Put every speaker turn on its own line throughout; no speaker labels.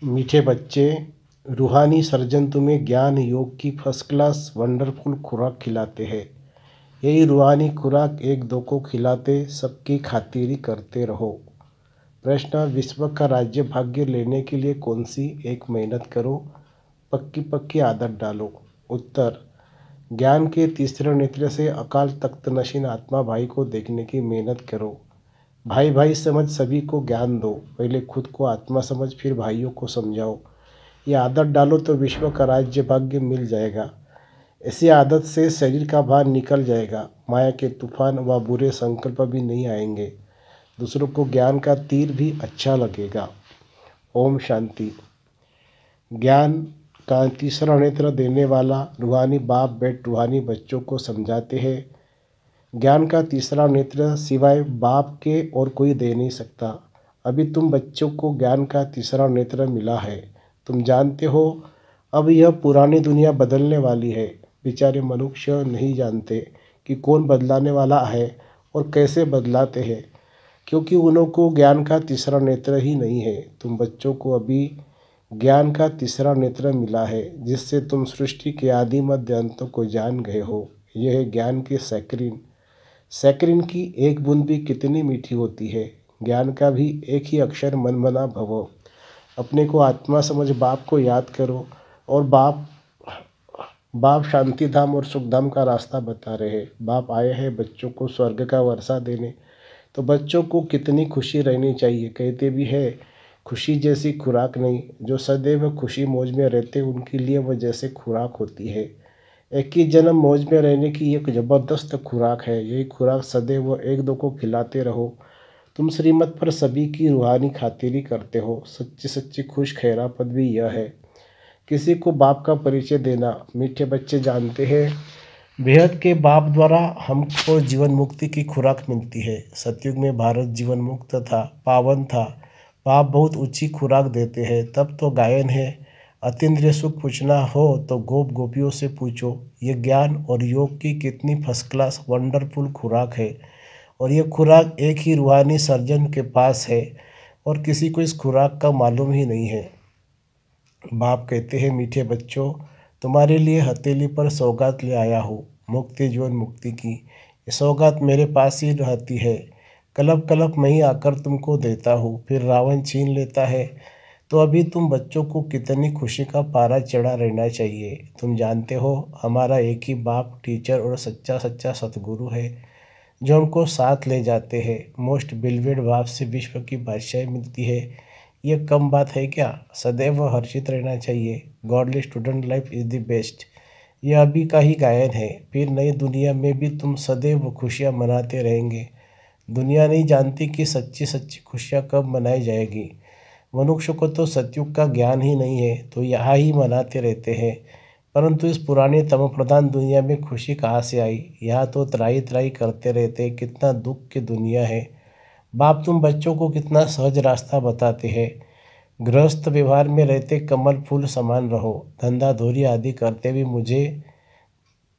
मीठे बच्चे, रूहानी सर्जन तुम्हें ज्ञान योग की फर्स्ट क्लास वंडरफुल खुराक खिलाते हैं। यही रूहानी खुराक एक दो को खिलाते सबकी खातिरी करते रहो। प्रश्न, विश्व का राज्य भाग्य लेने के लिए कौन सी एक मेहनत करो, पक्की पक्की आदत डालो। उत्तर, ज्ञान के तीसरे नेत्र से अकाल तख्त नशीन आत्मा भाई को देखने की मेहनत करो। भाई भाई समझ सभी को ज्ञान दो, पहले खुद को आत्मा समझ फिर भाइयों को समझाओ। ये आदत डालो तो विश्व का राज्य भाग्य मिल जाएगा। ऐसी आदत से शरीर का भार निकल जाएगा, माया के तूफान व बुरे संकल्प भी नहीं आएंगे, दूसरों को ज्ञान का तीर भी अच्छा लगेगा। ओम शांति। ज्ञान का तीसरा नेत्र देने वाला रूहानी बाप बेट रूहानी बच्चों को समझाते हैं। ज्ञान का तीसरा नेत्र सिवाय बाप के और कोई दे नहीं सकता। अभी तुम बच्चों को ज्ञान का तीसरा नेत्र मिला है। तुम जानते हो अब यह पुरानी दुनिया बदलने वाली है। बेचारे मनुष्य नहीं जानते कि कौन बदलाने वाला है और कैसे बदलाते हैं, क्योंकि उनको ज्ञान का तीसरा नेत्र ही नहीं है। तुम बच्चों को अभी ज्ञान का तीसरा नेत्र मिला है, जिससे तुम सृष्टि के आदि मध्य अंतों को जान गए हो। यह है ज्ञान के सैकरीन। सैकरीन की एक बूंद भी कितनी मीठी होती है। ज्ञान का भी एक ही अक्षर मनमना भवो। अपने को आत्मा समझ बाप को याद करो, और बाप बाप शांति धाम और सुख धाम का रास्ता बता रहे हैं। बाप आए हैं बच्चों को स्वर्ग का वर्षा देने। तो बच्चों को कितनी खुशी रहनी चाहिए। कहते भी है, खुशी जैसी खुराक नहीं। जो सदैव खुशी मौज में रहते उनके लिए वह जैसे खुराक होती है। एक ही जन्म मौज में रहने की एक ज़बरदस्त खुराक है। यही खुराक सदैव एक दो को खिलाते रहो। तुम श्रीमत पर सभी की रूहानी खातिरी करते हो। सच्ची सच्ची खुश खैरापद भी यह है, किसी को बाप का परिचय देना। मीठे बच्चे जानते हैं, बेहद के बाप द्वारा हमको जीवन मुक्ति की खुराक मिलती है। सतयुग में भारत जीवन मुक्त था, पावन था। बाप बहुत ऊंची खुराक देते हैं। तब तो गायन है, अतीन्द्रिय सुख पूछना हो तो गोप गोपियों से पूछो। ये ज्ञान और योग की कितनी फर्स्ट क्लास वंडरफुल खुराक है, और ये खुराक एक ही रूहानी सर्जन के पास है, और किसी को इस खुराक का मालूम ही नहीं है। बाप कहते हैं, मीठे बच्चों, तुम्हारे लिए हथेली पर सौगात ले आया हूँ, मुक्ति जीवन मुक्ति की। ये सौगात मेरे पास ही रहती है। कलप कलप मैं ही आकर तुमको देता हूँ, फिर रावण छीन लेता है। तो अभी तुम बच्चों को कितनी खुशी का पारा चढ़ा रहना चाहिए। तुम जानते हो हमारा एक ही बाप टीचर और सच्चा सच्चा सतगुरु है, जो हमको साथ ले जाते हैं। मोस्ट बिलवेड बाप से विश्व की बादशाही मिलती है। ये कम बात है क्या। सदैव हर्षित रहना चाहिए। Godly student life is the best. यह अभी का ही गायन है। फिर नई दुनिया में भी तुम सदैव खुशियाँ मनाते रहेंगे। दुनिया नहीं जानती कि सच्ची सच्ची खुशियाँ कब मनाई जाएगी। मनुष्य को तो सतयुग का ज्ञान ही नहीं है, तो यहाँ ही मनाते रहते हैं। परंतु इस पुरानी तम प्रधान दुनिया में खुशी कहाँ से आई। यहाँ तो त्राही त्राही करते रहते। कितना दुख की दुनिया है। बाप तुम बच्चों को कितना सहज रास्ता बताते हैं। गृहस्थ व्यवहार में रहते कमल फूल समान रहो। धंधा धोरी आदि करते भी मुझे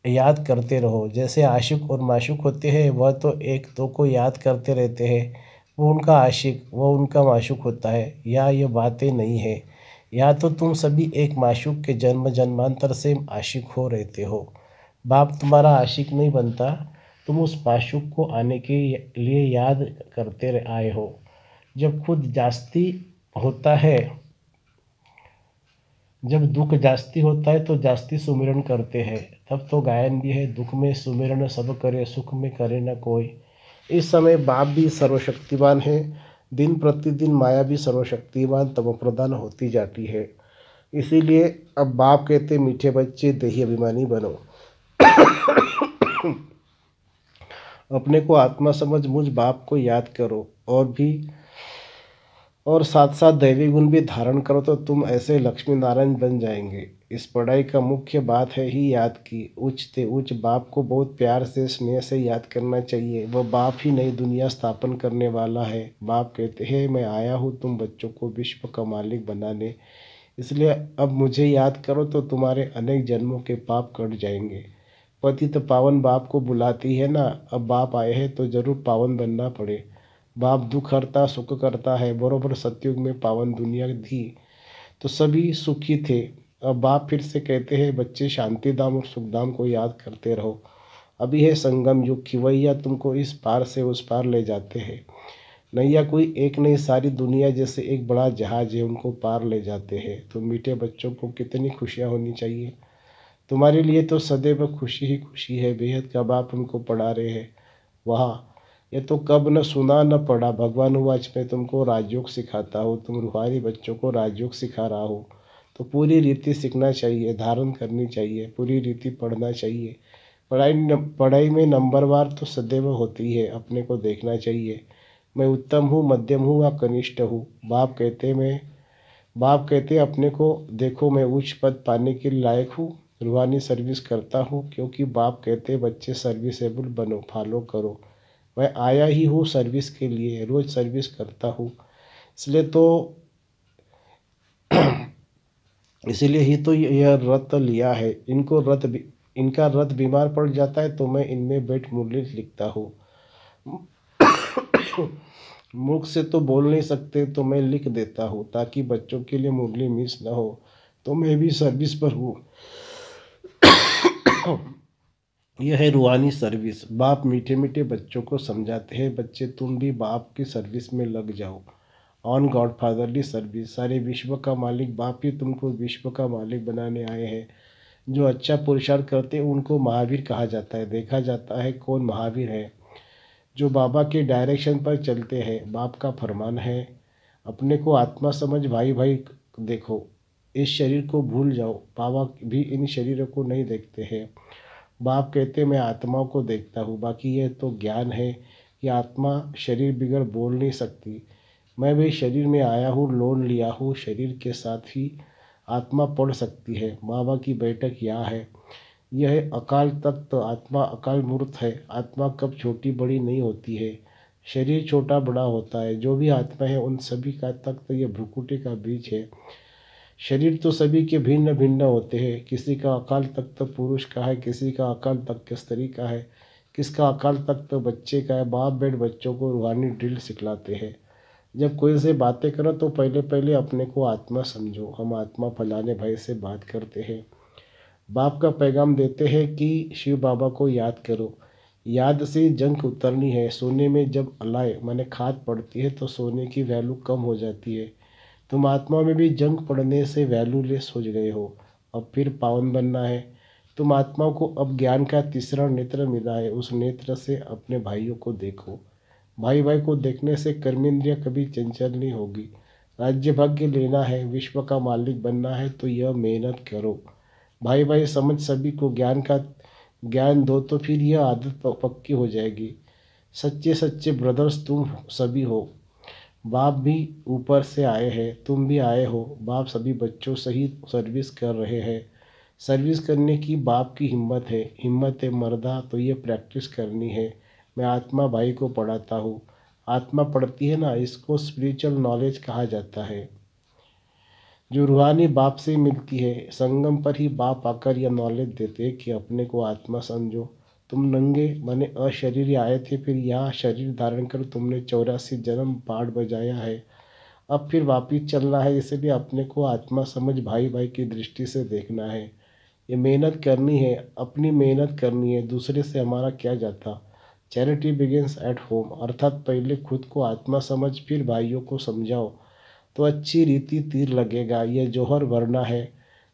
याद करते रहो। जैसे आशिक और माशूक होते हैं, वह तो एक दो को याद करते रहते हैं। वो उनका आशिक, वह उनका माशूक होता है। या ये बातें नहीं है। या तो तुम सभी एक माशूक के जन्म जन्मांतर से आशिक हो रहते हो। बाप तुम्हारा आशिक नहीं बनता। तुम उस माशूक को आने के लिए याद करते आए हो। जब खुद जास्ती होता है, जब दुख जास्ती होता है तो जास्ती सुमिरन करते हैं। तब तो गायन भी है, दुख में सुमिरन सब करे, सुख में करे न कोई। इस समय बाप भी सर्वशक्तिमान है। दिन प्रतिदिन माया भी सर्वशक्तिमान तम प्रदान होती जाती है। इसीलिए अब बाप कहते, मीठे बच्चे देही अभिमानी बनो। अपने को आत्मा समझ मुझ बाप को याद करो, और साथ साथ दैवी गुण भी धारण करो, तो तुम ऐसे लक्ष्मी नारायण बन जाएंगे। इस पढ़ाई का मुख्य बात है ही याद की। उच्च ते उच्च बाप को बहुत प्यार से स्नेह से याद करना चाहिए। वह बाप ही नई दुनिया स्थापन करने वाला है। बाप कहते हैं, मैं आया हूँ तुम बच्चों को विश्व का मालिक बनाने। इसलिए अब मुझे याद करो तो तुम्हारे अनेक जन्मों के पाप कट जाएंगे। पति तो पावन बाप को बुलाती है ना। अब बाप आए हैं तो जरूर पावन बनना पड़े। बाप दुख हरता सुख करता है। बरोबर सतयुग में पावन दुनिया थी, तो सभी सुखी थे। अब बाप फिर से कहते हैं, बच्चे शांति धाम और सुख धाम को याद करते रहो। अभी है संगम युग, खिवैया तुमको इस पार से उस पार ले जाते हैं। नैया कोई एक नहीं, सारी दुनिया जैसे एक बड़ा जहाज है, उनको पार ले जाते हैं। तो मीठे बच्चों को कितनी खुशियाँ होनी चाहिए। तुम्हारे लिए तो सदैव खुशी ही खुशी है। बेहद का बाप उनको पढ़ा रहे हैं। वाह, ये तो कब न सुना न पढ़ा। भगवान आज मैं तुमको राजयोग सिखाता हूँ, तुम रूहानी बच्चों को राजयोग सिखा रहा हो। तो पूरी रीति सीखना चाहिए, धारण करनी चाहिए, पूरी रीति पढ़ना चाहिए। पढ़ाई में नंबरवार तो सदैव होती है, अपने को देखना चाहिए। मैं उत्तम हूँ, मध्यम हूँ या कनिष्ठ हूँ। बाप कहते अपने को देखो, मैं उच्च पद पाने के लायक हूँ। रूहानी सर्विस करता हूँ, क्योंकि बाप कहते बच्चे सर्विसेबल बनो, फॉलो करो। मैं आया ही हूँ सर्विस के लिए, रोज़ सर्विस करता हूँ। इसलिए तो इसीलिए ही तो यह रथ लिया है। इनका रथ बीमार पड़ जाता है तो मैं इनमें बैठ मुरली लिखता हूँ। मुख से तो बोल नहीं सकते तो मैं लिख देता हूँ, ताकि बच्चों के लिए मुरली मिस ना हो। तो मैं भी सर्विस पर हूँ। यह है रूहानी सर्विस। बाप मीठे मीठे बच्चों को समझाते हैं, बच्चे तुम भी बाप की सर्विस में लग जाओ। On God fatherly service. सारे विश्व का मालिक बाप ही तुमको विश्व का मालिक बनाने आए हैं। जो अच्छा पुरुषार्थ करते हैं उनको महावीर कहा जाता है। देखा जाता है कौन महावीर है, जो बाबा के डायरेक्शन पर चलते हैं। बाप का फरमान है, अपने को आत्मा समझ भाई भाई देखो, इस शरीर को भूल जाओ। बाबा भी इन शरीरों को नहीं देखते हैं। बाप कहते मैं आत्माओं को देखता हूँ। बाकी यह तो ज्ञान है कि आत्मा शरीर बिगड़ बोल नहीं सकती। मैं भी शरीर में आया हूँ, लोन लिया हूँ, शरीर के साथ ही आत्मा पढ़ सकती है। बाबा की बैठक यहाँ है। यह है अकाल तख्त। आत्मा अकाल मूर्त है। आत्मा कब छोटी बड़ी नहीं होती है, शरीर छोटा बड़ा होता है। जो भी आत्मा है उन सभी का तख्त यह भ्रुकुटी का बीज है। शरीर तो सभी के भिन्न भिन्न होते हैं। किसी का अकाल तख्त पुरुष का है, किसी का अकाल तख्त स्त्री का है, किसका अकाल तख्त बच्चे का है। बाप बेट बच्चों को रूहानी ड्रिल सिखलाते हैं। जब कोई से बातें करो तो पहले पहले अपने को आत्मा समझो। हम आत्मा फलाने भाई से बात करते हैं। बाप का पैगाम देते हैं कि शिव बाबा को याद करो। याद से जंग उतरनी है। सोने में जब अलाय माने खाद पड़ती है तो सोने की वैल्यू कम हो जाती है। तुम आत्मा में भी जंग पड़ने से वैल्यूलेस हो गए हो। अब फिर पावन बनना है। तुम आत्माओं को अब ज्ञान का तीसरा नेत्र मिला है। उस नेत्र से अपने भाइयों को देखो। भाई भाई को देखने से कर्मेंद्रिय कभी चंचल नहीं होगी। राज्य भाग्य लेना है, विश्व का मालिक बनना है तो यह मेहनत करो। भाई भाई समझ सभी को ज्ञान दो तो फिर यह आदत पक्की हो जाएगी। सच्चे सच्चे ब्रदर्स तुम सभी हो। बाप भी ऊपर से आए हैं, तुम भी आए हो। बाप सभी बच्चों सहित सर्विस कर रहे हैं। सर्विस करने की बाप की हिम्मत है मर्दा, तो ये प्रैक्टिस करनी है। मैं आत्मा भाई को पढ़ाता हूँ। आत्मा पढ़ती है ना, इसको स्पिरिचुअल नॉलेज कहा जाता है, जो रूहानी बाप से मिलती है। संगम पर ही बाप आकर यह नॉलेज देते हैं कि अपने को आत्मा समझो। तुम नंगे माने अशरीरी आए थे, फिर यहाँ शरीर धारण कर तुमने 84 जन्म पाठ बजाया है। अब फिर वापिस चलना है, इसलिए अपने को आत्मा समझ भाई भाई की दृष्टि से देखना है। ये मेहनत करनी है, अपनी मेहनत करनी है। दूसरे से हमारा क्या जाता। चैरिटी बिगिंस एट होम, अर्थात पहले खुद को आत्मा समझ फिर भाइयों को समझाओ तो अच्छी रीति तीर लगेगा। यह जौहर भरना है।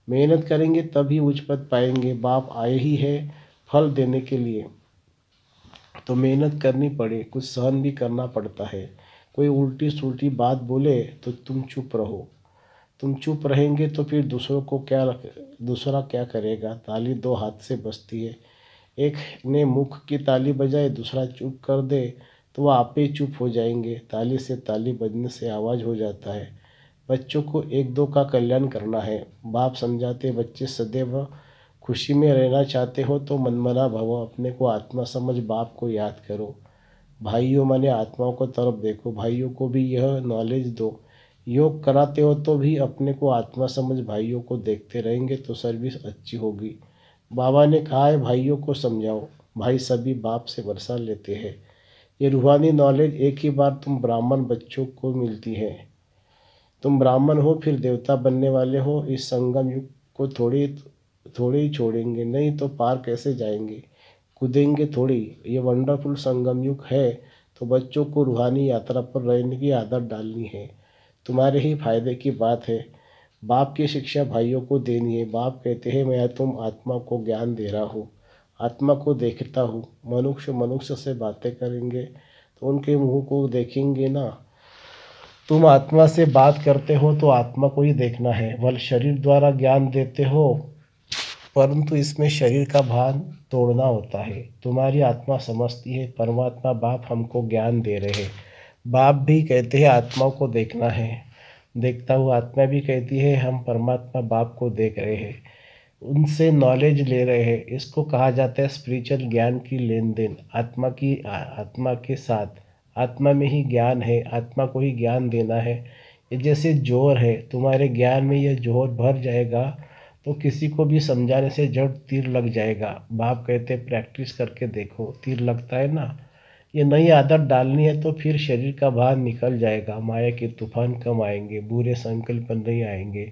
मेहनत करेंगे तभी उच्च पद पाएंगे। बाप आए ही है फल देने के लिए, तो मेहनत करनी पड़े, कुछ सहन भी करना पड़ता है। कोई उल्टी सुल्टी बात बोले तो तुम चुप रहो। तुम चुप रहेंगे तो फिर दूसरा क्या करेगा। ताली दो हाथ से बजती है। एक ने मुख की ताली बजाए, दूसरा चुप कर दे तो वह आप ही चुप हो जाएंगे। ताली से ताली बजने से आवाज़ हो जाता है। बच्चों को एक दो का कल्याण करना है। बाप समझाते, बच्चे सदैव खुशी में रहना चाहते हो तो मनमना भव, अपने को आत्मा समझ बाप को याद करो। भाइयों माने आत्माओं को तरफ देखो, भाइयों को भी यह नॉलेज दो। योग कराते हो तो भी अपने को आत्मा समझ भाइयों को देखते रहेंगे तो सर्विस अच्छी होगी। बाबा ने कहा है भाइयों को समझाओ। भाई सभी बाप से वर्षा लेते हैं। ये रूहानी नॉलेज एक ही बार तुम ब्राह्मण बच्चों को मिलती है। तुम ब्राह्मण हो फिर देवता बनने वाले हो। इस संगम युग को थोड़े थोड़े ही छोड़ेंगे, नहीं तो पार कैसे जाएंगे, कूदेंगे थोड़ी। ये वंडरफुल संगम युग है, तो बच्चों को रूहानी यात्रा पर रहने की आदत डालनी है। तुम्हारे ही फायदे की बात है। बाप की शिक्षा भाइयों को देनी है। बाप कहते हैं मैं तुम आत्मा को ज्ञान दे रहा हूँ, आत्मा को देखता हूँ। मनुष्य मनुष्य से बातें करेंगे तो उनके मुंह को देखेंगे ना। तुम आत्मा से बात करते हो तो आत्मा को ही देखना है। वह शरीर द्वारा ज्ञान देते हो, परंतु इसमें शरीर का भान तोड़ना होता है। तुम्हारी आत्मा समझती है परमात्मा बाप हमको ज्ञान दे रहे हैं। बाप भी कहते हैं आत्माओं को देखना है। देखता हुआ आत्मा भी कहती है हम परमात्मा बाप को देख रहे हैं, उनसे नॉलेज ले रहे हैं। इसको कहा जाता है स्पिरिचुअल ज्ञान की लेन देन आत्मा के साथ। आत्मा में ही ज्ञान है, आत्मा को ही ज्ञान देना है। ये जैसे जोर है, तुम्हारे ज्ञान में यह जोर भर जाएगा तो किसी को भी समझाने से जड़ तीर लग जाएगा। बाप कहते प्रैक्टिस करके देखो, तीर लगता है ना। ये नई आदत डालनी है तो फिर शरीर का भार निकल जाएगा। माया के तूफान कम आएंगे, बुरे संकल्प नहीं आएंगे,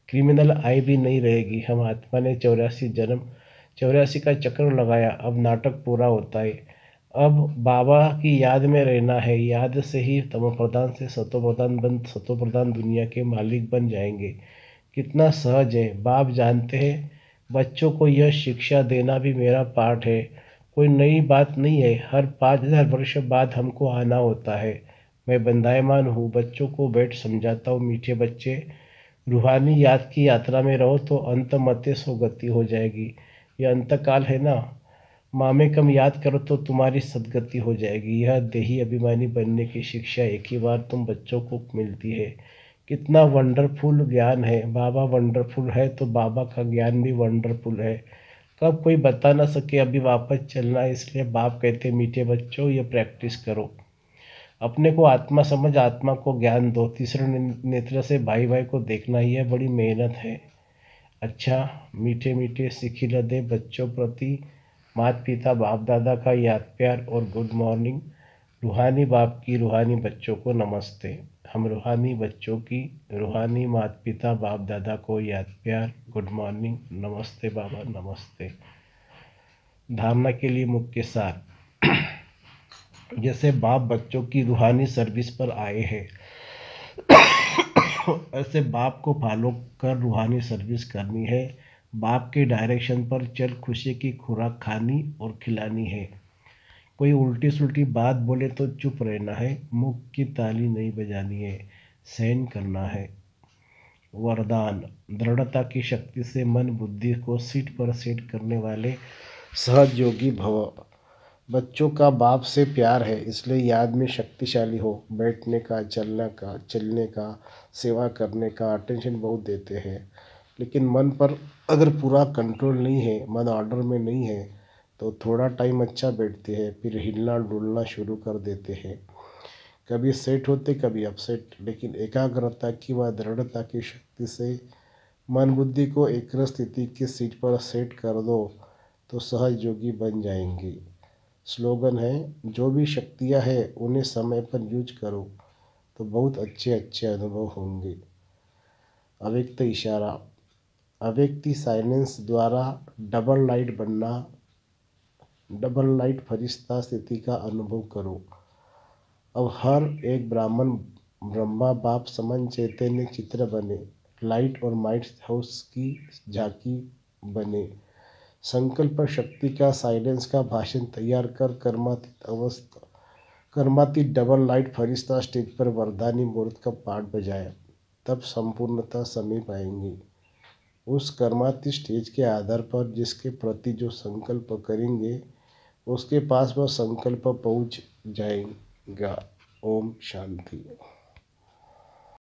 क्रिमिनल आई भी नहीं रहेगी। हम आत्मा ने 84 का चक्र लगाया, अब नाटक पूरा होता है। अब बाबा की याद में रहना है। याद से ही तमो प्रधान से सतो प्रधान दुनिया के मालिक बन जाएंगे। कितना सहज है। बाप जानते हैं बच्चों को यह शिक्षा देना भी मेरा पाठ है। कोई नई बात नहीं है। हर 5000 वर्ष बाद हमको आना होता है। मैं बंधायमान हूँ, बच्चों को बैठ समझाता हूँ। मीठे बच्चे, रूहानी याद की यात्रा में रहो तो अंत मते सो गति हो जाएगी। ये अंतकाल है ना। मामे कम याद करो तो तुम्हारी सदगति हो जाएगी। यह देही अभिमानी बनने की शिक्षा एक ही बार तुम बच्चों को मिलती है। कितना वंडरफुल ज्ञान है। बाबा वंडरफुल है तो बाबा का ज्ञान भी वंडरफुल है। कब कोई बता ना सके अभी वापस चलना है। इसलिए बाप कहते मीठे बच्चों ये प्रैक्टिस करो। अपने को आत्मा समझ, आत्मा को ज्ञान दो। तीसरे नेत्र से भाई भाई को देखना ही है, बड़ी मेहनत है। अच्छा, मीठे मीठे सिखिल दे बच्चों प्रति माता पिता बाप दादा का याद प्यार और गुड मॉर्निंग। रूहानी बाप की रूहानी बच्चों को नमस्ते। हम रूहानी बच्चों की रूहानी माता पिता बाप दादा को याद प्यार, गुड मॉर्निंग, नमस्ते बाबा नमस्ते। धारणा के लिए मुख्य सार। जैसे बाप बच्चों की रूहानी सर्विस पर आए हैं, ऐसे बाप को फॉलो कर रूहानी सर्विस करनी है। बाप के डायरेक्शन पर चल खुशी की खुराक खानी और खिलानी है। कोई उल्टी सुल्टी बात बोले तो चुप रहना है। मुख की ताली नहीं बजानी है, सहन करना है। वरदान। दृढ़ता की शक्ति से मन बुद्धि को सीट पर सेट करने वाले सहज योगी भव। बच्चों का बाप से प्यार है, इसलिए याद में शक्तिशाली हो। बैठने का, चलने का, सेवा करने का अटेंशन बहुत देते हैं। लेकिन मन पर अगर पूरा कंट्रोल नहीं है, मन ऑर्डर में नहीं है, तो थोड़ा टाइम अच्छा बैठते हैं, फिर हिलना डुलना शुरू कर देते हैं। कभी सेट होते कभी अपसेट। लेकिन एकाग्रता की व दृढ़ता की शक्ति से मन बुद्धि को एक स्थिति की सीट पर सेट कर दो तो सहज योगी बन जाएंगी। स्लोगन है, जो भी शक्तियाँ हैं उन्हें समय पर यूज करो तो बहुत अच्छे अच्छे अनुभव होंगे। अव्यक्त इशारा। अव्यक्ति साइलेंस द्वारा डबल लाइट बनना, डबल लाइट फरिश्ता स्थिति का अनुभव करो। अब हर एक ब्राह्मण ब्रह्मा बाप समन चैतन्य चित्र बने, लाइट और माइट हाउस की झांकी बने। संकल्प शक्ति का साइलेंस का भाषण तैयार कर कर्मातीत डबल लाइट फरिश्ता स्टेज पर वरदानी मूर्त का पाठ बजाया, तब संपूर्णता समीप आएंगी। उस कर्मातीत स्टेज के आधार पर जिसके प्रति जो संकल्प करेंगे उसके पास वह संकल्प पहुंच जाएगा। ओम शांति।